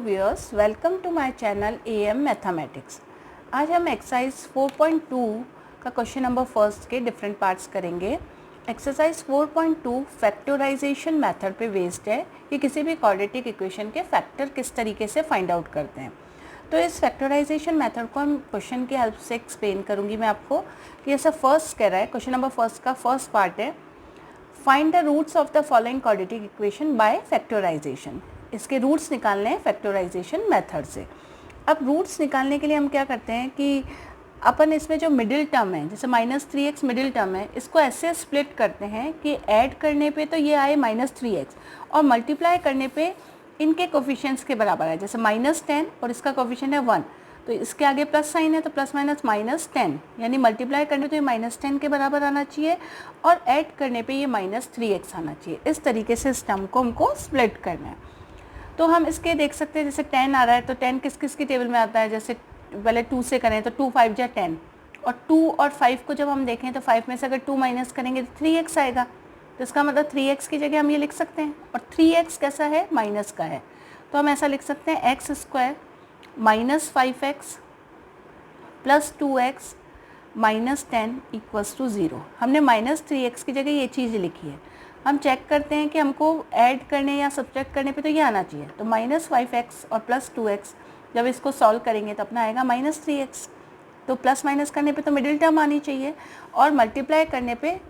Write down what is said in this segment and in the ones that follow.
Viewers, welcome to my channel AM mathematics. आज हम exercise 4.2 का क्वेश्चन नंबर फर्स्ट के डिफरेंट पार्ट्स करेंगे। एक्सरसाइज 4.2 फैक्टराइजेशन मेथड पे बेस्ड है कि किसी भी क्वाड्रेटिक इक्वेशन के फैक्टर किस तरीके से फाइंड आउट करते हैं। तो इस फैक्टराइजेशन मेथड को हम क्वेश्चन की हेल्प से एक्सप्लेन करूँगी मैं आपको कि ऐसा फर्स्ट कह रहा है, क्वेश्चन नंबर फर्स्ट का फर्स्ट पार्ट है, find the roots of the following quadratic equation by factorisation. इसके रूट्स निकालने हैं फैक्टराइजेशन मेथड से। अब रूट्स निकालने के लिए हम क्या करते हैं कि अपन इसमें जो मिडिल टर्म है, जैसे -3x मिडिल टर्म है, इसको ऐसे स्प्लिट करते हैं कि ऐड करने पे तो ये आए -3x और मल्टीप्लाई करने पे इनके कोफिशिएंट्स के बराबर है। जैसे -10 और इसका कोफिशिएंट है 1, तो इसके आगे प्लस साइन है तो प्लस माइनस -10, यानी मल्टीप्लाई करने तो ये -10 के बराबर आना चाहिए और ऐड करने पे ये -3x आना चाहिए। इस तरीके से इस टर्म को हमको स्प्लिट करना है। तो हम इसके देख सकते हैं, जैसे 10 आ रहा है तो 10 किस किस की टेबल में आता है। जैसे पहले 2 से करें तो 2 5 जा 10, और 2 और 5 को जब हम देखें तो 5 में से अगर 2 माइनस करेंगे तो 3x आएगा। तो इसका मतलब 3x की जगह हम ये लिख सकते हैं, और 3x कैसा है, माइनस का है, तो हम ऐसा लिख सकते हैं x² -5x + 2x -10 = 0। हमने -3x की जगह ये चीज़ लिखी है। हम चेक करते हैं कि हमको ऐड करने या सब्ट्रैक्ट करने पे तो ये आना चाहिए। तो -5x और +2x जब इसको सॉल्व करेंगे तो अपना आएगा -3x। तो प्लस माइनस करने पे तो मिडिल टर्म आनी चाहिए, और मल्टीप्लाई करने पे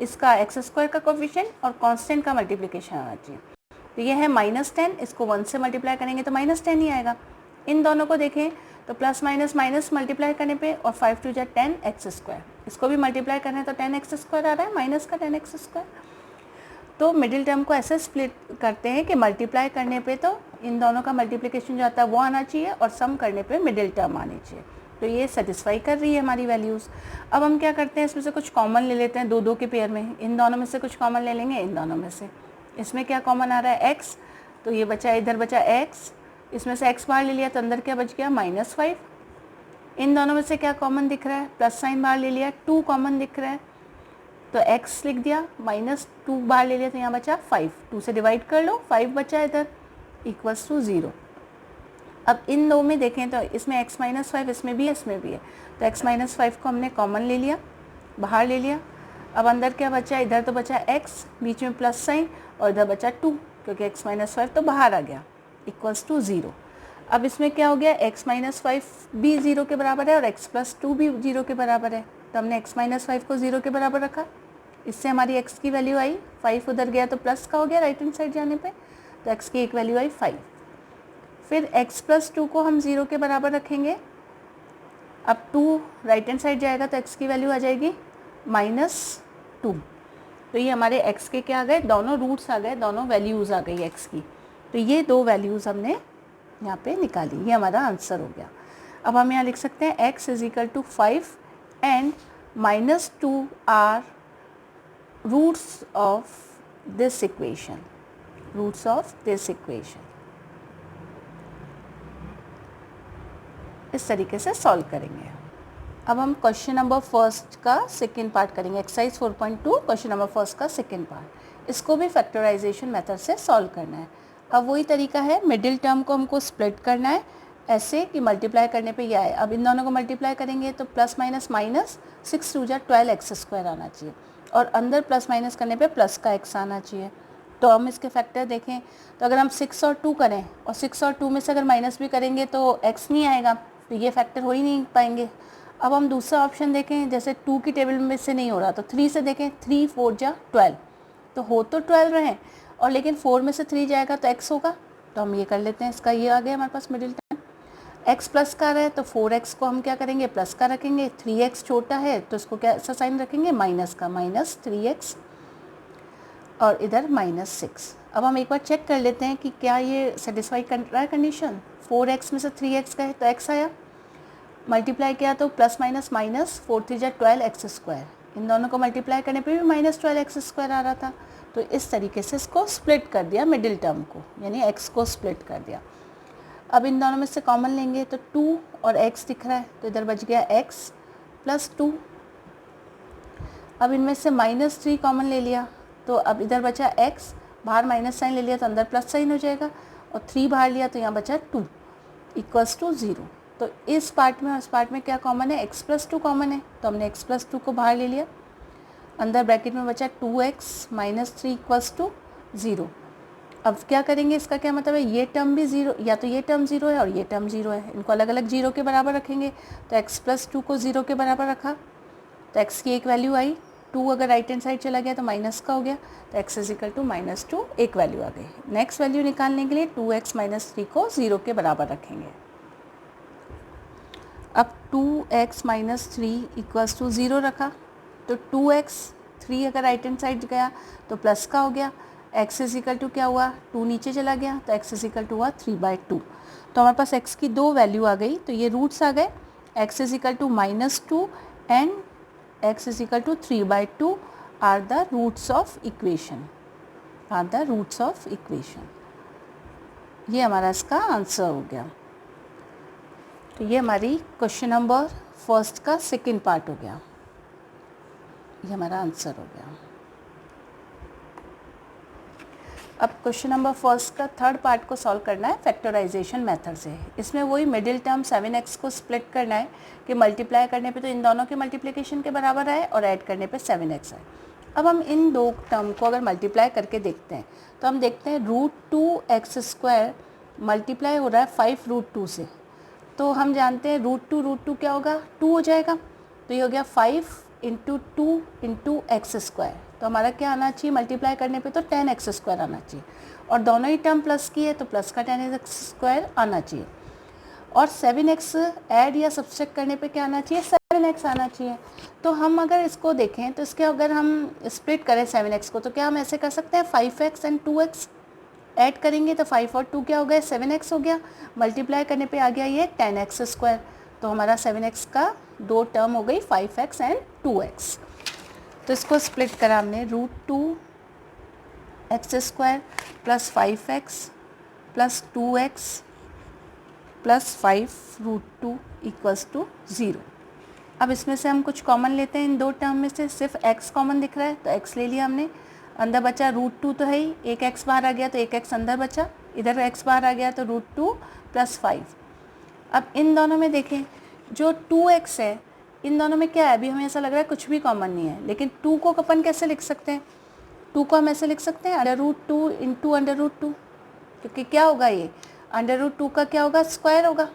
इसका x² का कोफिशिएंट और कांस्टेंट का मल्टीप्लिकेशन आना चाहिए। तो ये है -10, इसको 1 से मल्टीप्लाई करेंगे तो -10 ही आएगा। इन दोनों को देखें तो प्लस माइनस माइनस मल्टीप्लाई करने पे, और 5 × 2 = 10x², इसको भी मल्टीप्लाई करना है तो 10x² आ रहा है, माइनस का 10x²। तो मिडिल टर्म को ऐसे स्प्लिट करते हैं कि मल्टीप्लाई करने पे तो इन दोनों का मल्टीप्लिकेशन जो आता है वो आना चाहिए, और सम करने पे मिडिल टर्म आनी चाहिए। तो ये सेटिस्फाई कर रही है हमारी वैल्यूज़। अब हम क्या करते हैं, इसमें से कुछ कॉमन ले लेते हैं, दो के पेयर में, इन दोनों में से कुछ कॉमन ले लेंगे, इन दोनों में से। इसमें क्या कॉमन आ रहा है, x, तो ये बचा, इधर बचा x, इसमें से x बाहर ले लिया तो अंदर क्या बच गया, -5। इन दोनों में से क्या कॉमन दिख रहा है, प्लस साइन बाहर ले लिया, 2 कॉमन दिख रहा है तो x लिख दिया, -2 बाहर ले लिया तो यहाँ बचा 5, 2 से डिवाइड कर लो, 5 बचा इधर, = 0। अब इन दो में देखें तो इसमें x -5 इसमें भी है, इसमें भी है, तो x -5 को हमने कॉमन ले लिया, बाहर ले लिया। अब अंदर क्या बचा, इधर तो बचा x, बीच में प्लस साइन, और इधर बचा 2, क्योंकि x -5 तो बाहर आ गया, = 0। अब इसमें क्या हो गया, x -5 भी 0 के बराबर है और x + 2 भी 0 के बराबर है, तो हमने x -5 को 0 के बराबर रखा। इससे हमारी x की वैल्यू आई 5, उधर गया तो प्लस का हो गया राइट हैंड साइड जाने पे, तो x की एक वैल्यू आई 5। फिर x + 2 को हम 0 के बराबर रखेंगे। अब 2 राइट हैंड साइड जाएगा तो x की वैल्यू आ जाएगी -2। तो ये हमारे x के क्या आ गए, दोनों रूट्स आ गए, दोनों वैल्यूज़ आ गई x की। तो ये दो वैल्यूज़ हमने यहाँ पे निकाली, ये हमारा आंसर हो गया। अब हम यहाँ लिख सकते हैं x = 5 and -2 are roots of this equation, roots of this equation. इस तरीके से सॉल्व करेंगे। अब हम क्वेश्चन नंबर फर्स्ट का सेकेंड पार्ट करेंगे, एक्सरसाइज 4.2 क्वेश्चन नंबर फर्स्ट का सेकेंड पार्ट। इसको भी फैक्टराइजेशन मेथड से सॉल्व करना है। अब वही तरीका है, मिडिल टर्म को हमको स्प्लिट करना है ऐसे कि मल्टीप्लाई करने पे ये आए। अब इन दोनों को मल्टीप्लाई करेंगे तो प्लस माइनस माइनस, 6 × 2 = 12x² आना चाहिए, और अंदर प्लस माइनस करने पे प्लस का x आना चाहिए। तो हम इसके फैक्टर देखें तो अगर हम 6 और 2 करें, और 6 और 2 में से अगर माइनस भी करेंगे तो x नहीं आएगा, तो ये फैक्टर हो ही नहीं पाएंगे। अब हम दूसरा ऑप्शन देखें, जैसे 2 की टेबल में से नहीं हो रहा तो 3 से देखें, 3 × 4 = 12, तो हो तो 12 रहे, और लेकिन 4 में से 3 जाएगा तो x होगा, तो हम ये कर लेते हैं। इसका ये आ गया हमारे पास मिडिल टर्म। x प्लस का रहा है तो 4x को हम क्या करेंगे, प्लस का रखेंगे, 3x छोटा है तो इसको क्या सा साइन रखेंगे, माइनस का, -3x, और इधर -6। अब हम एक बार चेक कर लेते हैं कि क्या ये सेटिस्फाई कर रहा है कंडीशन। 4x में से 3x गए तो x आया, मल्टीप्लाई किया तो प्लस माइनस माइनस, 4 × 3 = 12x², इन दोनों को मल्टीप्लाई करने पे भी -12x² आ रहा था। तो इस तरीके से इसको स्प्लिट कर दिया मिडिल टर्म को, यानी x को स्प्लिट कर दिया। अब इन दोनों में से कॉमन लेंगे तो 2 और x दिख रहा है, तो इधर बच गया x + 2। अब इनमें से -3 कॉमन ले लिया, तो अब इधर बचा x, बाहर माइनस साइन ले लिया तो अंदर प्लस साइन हो जाएगा, और 3 बाहर लिया तो यहाँ बचा 2 इक्वल्स टू 0। तो इस पार्ट में और इस पार्ट में क्या कॉमन है, x प्लस 2 कॉमन है, तो हमने x प्लस 2 को बाहर ले लिया। अंदर ब्रैकेट में बचा 2x माइनस 3 इक्वल्स टू 0। अब क्या करेंगे, इसका क्या मतलब है, ये टर्म भी 0, या तो ये टर्म 0 है और ये टर्म 0 है, इनको अलग अलग 0 के बराबर रखेंगे। तो x प्लस 2 को 0 के बराबर रखा तो x की एक वैल्यू आई, 2 अगर राइट हैंड साइड चला गया तो माइनस का हो गया, तो x इज इक्वल टू -2 एक वैल्यू आ गई। नेक्स्ट वैल्यू निकालने के लिए 2x माइनस 3 को 0 के बराबर रखेंगे। अब 2x माइनस 3 इक्वल्स टू 0 रखा तो 2x, 3 अगर राइट हैंड साइड गया तो प्लस का हो गया, x इज इक्वल टू क्या हुआ, 2 नीचे चला गया तो x इज इक्वल टू हुआ 3/2। तो हमारे पास x की 2 वैल्यू आ गई, तो ये रूट्स आ गए, x is equal to -2 and x is equal to 3/2 are the roots of equation, ये हमारा इसका आंसर हो गया। तो ये हमारी क्वेश्चन नंबर फर्स्ट का सेकंड पार्ट हो गया, ये हमारा आंसर हो गया। अब क्वेश्चन नंबर फर्स्ट का थर्ड पार्ट को सॉल्व करना है फैक्टराइजेशन मेथड से। इसमें वही मिडिल टर्म 7x को स्प्लिट करना है कि मल्टीप्लाई करने पे तो इन दोनों के मल्टीप्लिकेशन के बराबर आए और ऐड करने पे 7x आए। अब हम इन दो टर्म को अगर मल्टीप्लाई करके देखते हैं तो हम देखते हैं √2x² मल्टीप्लाई हो रहा है 5√2 से, तो हम जानते हैं √2 क्या होगा, 2 हो जाएगा, तो ये हो गया 5 × 2 × x²। तो हमारा क्या आना चाहिए, मल्टीप्लाई करने पे तो 10x² आना चाहिए, और दोनों ही टर्म प्लस की है तो प्लस का 10x² आना चाहिए, और 7x ऐड या सब्सट्रैक्ट करने पे क्या आना चाहिए, 7x आना चाहिए। तो हम अगर इसको देखें तो इसके अगर हम स्प्लिट करें 7x को तो क्या हम ऐसे कर सकते हैं, 5x एंड 2x ऐड करेंगे तो 5 और 2 क्या हो गया, 7x हो गया, मल्टीप्लाई करने पे आ गया ये 10x²। तो हमारा 7x का 2 टर्म हो गई 5x एंड 2x। तो इसको स्प्लिट करा हमने, √2x² plus 5x plus 2x plus 5√2 equals to 0। अब इसमें से हम कुछ कॉमन लेते हैं, इन दो टर्म में से सिर्फ x कॉमन दिख रहा है तो x ले लिया हमने, अंदर बचा √2 तो है ही, एक x बाहर आ गया तो एक x अंदर बचा, इधर x बाहर आ गया तो √2 प्लस 5। अब इन दोनों में देखें जो 2x है, इन दोनों में क्या है, अभी हमें ऐसा लग रहा है कुछ भी कॉमन नहीं है, लेकिन 2 को अपन कैसे लिख सकते हैं, 2 को हम ऐसे लिख सकते हैं √2 × √2, क्योंकि क्या होगा ये √2 का क्या होगा, स्क्वायर होगा,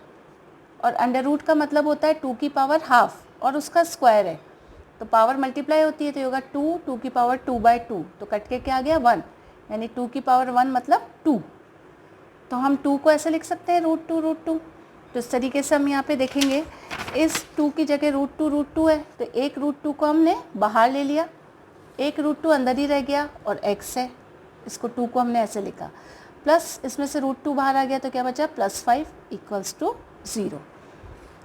और अंडर का मतलब होता है 2 की पावर हाफ और उसका स्क्वायर है, तो पावर मल्टीप्लाई होती है तो ये होगा 2 की पावर 2/2, तो कट के क्या आ गया 1, यानी 2 की पावर 1 मतलब 2। तो हम 2 को ऐसे लिख सकते हैं √2। तो इस तरीके से हम यहाँ पे देखेंगे, इस 2 की जगह √2 है तो एक √2 को हमने बाहर ले लिया, एक √2 अंदर ही रह गया और x है, इसको 2 को हमने ऐसे लिखा, प्लस इसमें से √2 बाहर आ गया तो क्या बचा +5 इक्वल्स टू 0।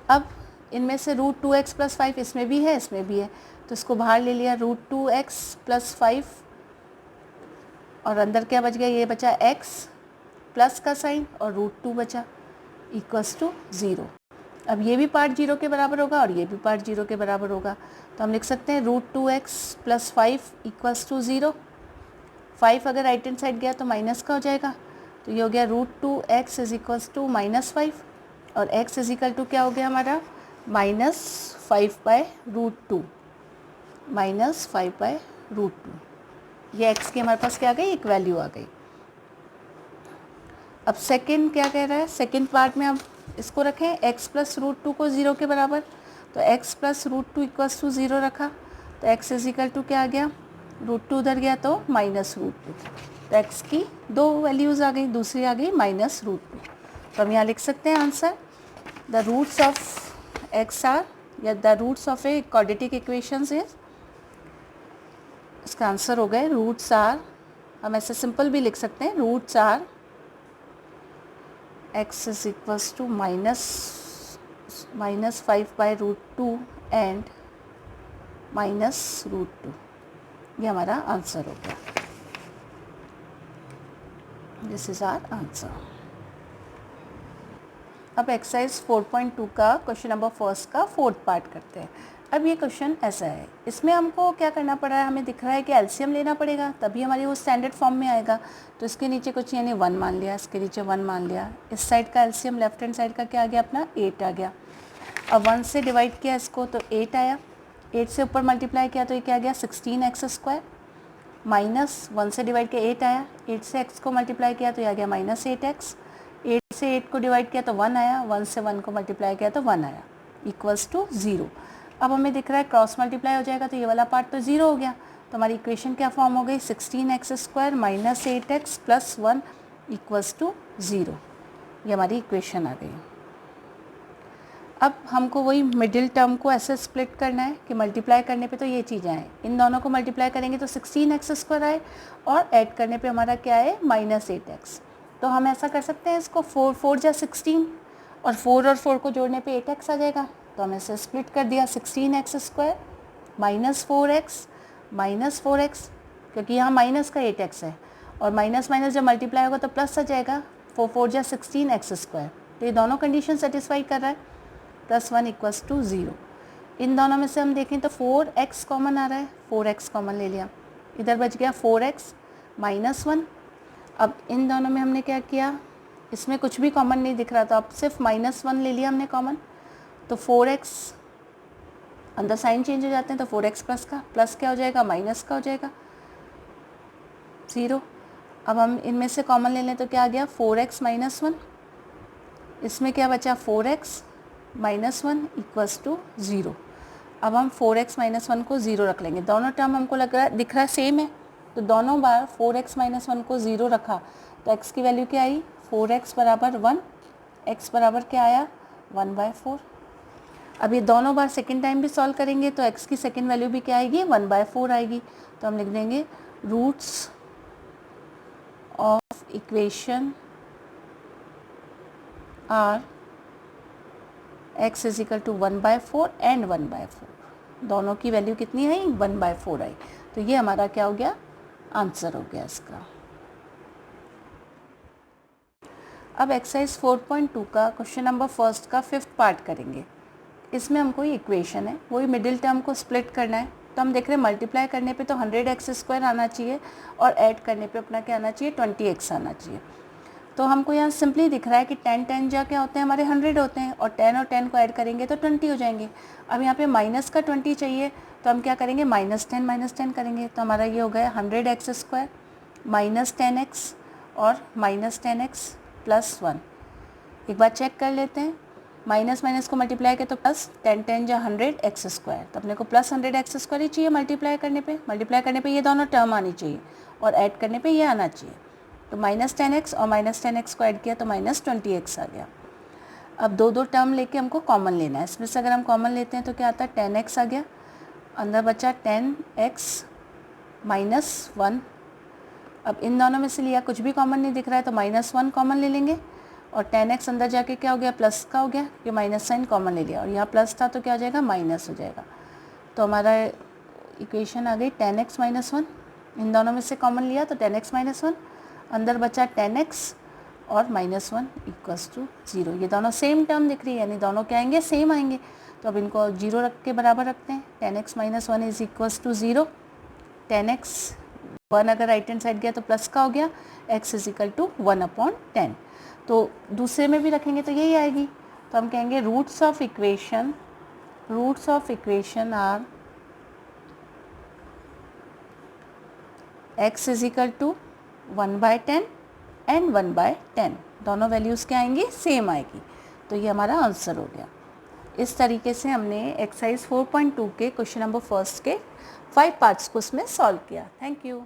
अब इनमें से √2x प्लस 5 इसमें भी है इसमें भी है, तो इसको बाहर ले लिया, √2x प्लस 5 और अंदर क्या बच गया, ये बचा x प्लस का साइन और √2 बचा इक्वल्स टू 0। अब ये भी पार्ट 0 के बराबर होगा और ये भी पार्ट 0 के बराबर होगा, तो हम लिख सकते हैं √2x प्लस 5 इक्वल्स टू 0। 5 अगर राइट हैंड साइड गया तो माइनस का हो जाएगा, तो ये हो गया √2x इज इक्वल्स टू -5 और x इज इक्वल टू क्या हो गया हमारा -5/√2, -5/√2। ये x की हमारे पास क्या आ गई, एक वैल्यू आ गई। अब सेकंड क्या कह रहा है, सेकंड पार्ट में हम इसको रखें x प्लस √2 को 0 के बराबर, तो x प्लस √2 इक्वल्स टू 0 रखा, तो x इज इक्वल टू क्या आ गया, √2 उधर गया तो -√2, तो x की 2 वैल्यूज़ आ गई, दूसरी आ गई -√2। तो हम यहाँ लिख सकते हैं answer, the roots of x are, या the roots of a quadratic equations is, इसका आंसर हो गए रूट्स आर, हम ऐसे सिंपल भी लिख सकते हैं, roots are x is equals to -5/√2 and -√2, ये हमारा आंसर हो गया, दिस इज आवर आंसर। अब एक्सरसाइज 4.2 का क्वेश्चन नंबर फर्स्ट का फोर्थ पार्ट करते हैं। अब ये क्वेश्चन ऐसा है, इसमें हमको क्या करना पड़ रहा है, हमें दिख रहा है कि एलसीएम लेना पड़ेगा तभी हमारी वो स्टैंडर्ड फॉर्म में आएगा। तो इसके नीचे कुछ यानी 1 मान लिया, इसके नीचे 1 मान लिया, इस साइड का एलसीएम लेफ्ट हैंड साइड का क्या आ गया अपना 8 आ गया। अब 1 से डिवाइड किया इसको तो 8 आया, 8 से ऊपर मल्टीप्लाई किया तो ये क्या आ गया 16x², माइनस 1 से डिवाइड किया 8 आया, 8 से x को मल्टीप्लाई किया तो ये आ गया -8x, 8 से 8 को डिवाइड किया तो 1 आया, 1 से 1 को मल्टीप्लाई किया तो 1 आया, इक्वल्स टू 0। अब हमें दिख रहा है क्रॉस मल्टीप्लाई हो जाएगा तो ये वाला पार्ट तो 0 हो गया। तो हमारी इक्वेशन क्या फॉर्म हो गई 16x² minus 8x plus 1 equals to 0। ये हमारी इक्वेशन आ गई। अब हमको वही मिडिल टर्म को ऐसे स्प्लिट करना है कि मल्टीप्लाई करने पे तो ये चीज़ें आए, इन दोनों को मल्टीप्लाई करेंगे तो 16x² आए और ऐड करने पे हमारा क्या है -8x। तो हम ऐसा कर सकते हैं इसको 4 जा 16 और 4 और 4 को जोड़ने पे 8x आ जाएगा। तो हम ऐसे स्प्लिट कर दिया 16x² -4x क्योंकि यहाँ माइनस का 8x है और माइनस माइनस जब मल्टीप्लाई होगा तो प्लस आ जाएगा, 4 जा 16x²। तो ये दोनों कंडीशन सेटिस्फाई कर रहा है, +1 इक्वल्स टू 0। इन दोनों में से हम देखें तो 4x कॉमन आ रहा है, 4x कॉमन ले लिया, इधर बच गया 4x -1। अब इन दोनों में हमने क्या किया, इसमें कुछ भी कॉमन नहीं दिख रहा था, अब सिर्फ -1 ले लिया हमने कॉमन, तो 4x अंदर साइन चेंज हो जाते हैं तो 4x प्लस का प्लस क्या हो जाएगा माइनस का हो जाएगा 0। अब हम इनमें से कॉमन ले लें तो क्या आ गया 4x -1, इसमें क्या बचा 4x -1 इक्वल्स टू 0। अब हम 4x -1 को 0 रख लेंगे, दोनों टर्म हमको लग रहा है दिख रहा है सेम है, तो दोनों बार 4x -1 को 0 रखा तो x की वैल्यू क्या आई 4x बराबर 1, x बराबर क्या आया 1/4। अब ये दोनों बार सेकेंड टाइम भी सॉल्व करेंगे तो x की सेकेंड वैल्यू भी क्या आएगी 1/4 आएगी। तो हम लिख देंगे roots of equation are x = 1/4 and 1/4, दोनों की वैल्यू कितनी आई 1/4 आई। तो ये हमारा क्या हो गया आंसर हो गया इसका। अब एक्सरसाइज 4.2 का क्वेश्चन नंबर फर्स्ट का 5th पार्ट करेंगे। इसमें हमको ये इक्वेशन है वही मिडिल टर्म को स्प्लिट करना है। तो हम देख रहे हैं मल्टीप्लाई करने पे तो 100x² आना चाहिए और ऐड करने पे अपना क्या आना चाहिए 20x आना चाहिए। तो हमको यहाँ सिंपली दिख रहा है कि 10 जा क्या होते हैं हमारे 100 होते हैं और 10 और 10 को ऐड करेंगे तो 20 हो जाएंगे। अब यहाँ पे माइनस का 20 चाहिए तो हम क्या करेंगे -10 करेंगे, तो हमारा ये हो गया 100x² -10x और -10x प्लस 1। एक बार चेक कर लेते हैं, माइनस माइनस को मल्टीप्लाई किया तो प्लस 10 जा 100x², तो अपने को +100x² ही चाहिए मल्टीप्लाई करने पे ये दोनों टर्म आनी चाहिए और ऐड करने पे ये आना चाहिए। तो -10x और -10x को ऐड किया तो -20x आ गया। अब दो टर्म लेके हमको कॉमन लेना है, इसमें से अगर हम कॉमन लेते हैं तो क्या आता है 10x आ गया, अंदर बचा 10x -1। अब इन दोनों में से लिया कुछ भी कॉमन नहीं दिख रहा है तो -1 कॉमन ले लेंगे और 10x अंदर जाके क्या हो गया प्लस का हो गया, ये माइनस साइन कॉमन ले लिया और यहाँ प्लस था तो क्या हो जाएगा माइनस हो जाएगा। तो हमारा इक्वेशन आ गई 10x -1, इन दोनों में से कॉमन लिया तो 10x -1, अंदर बचा 10x और -1 इक्वल्स टू 0। ये दोनों सेम टर्म दिख रही है यानी दोनों क्या आएंगे सेम आएंगे। तो अब इनको 0 रख के बराबर रखते हैं, 10x -1 is equals to 0, 10x 1 अगर राइट हैंड साइड गया तो प्लस का हो गया, x = 1/10। तो दूसरे में भी रखेंगे तो यही आएगी। तो हम कहेंगे roots of equation are x = 1/10 and 1/10, दोनों वैल्यूज़ क्या आएंगी सेम आएगी। तो ये हमारा आंसर हो गया। इस तरीके से हमने एक्सरसाइज 4.2 के क्वेश्चन नंबर फर्स्ट के 5 पार्ट्स को उसमें सॉल्व किया। Thank you.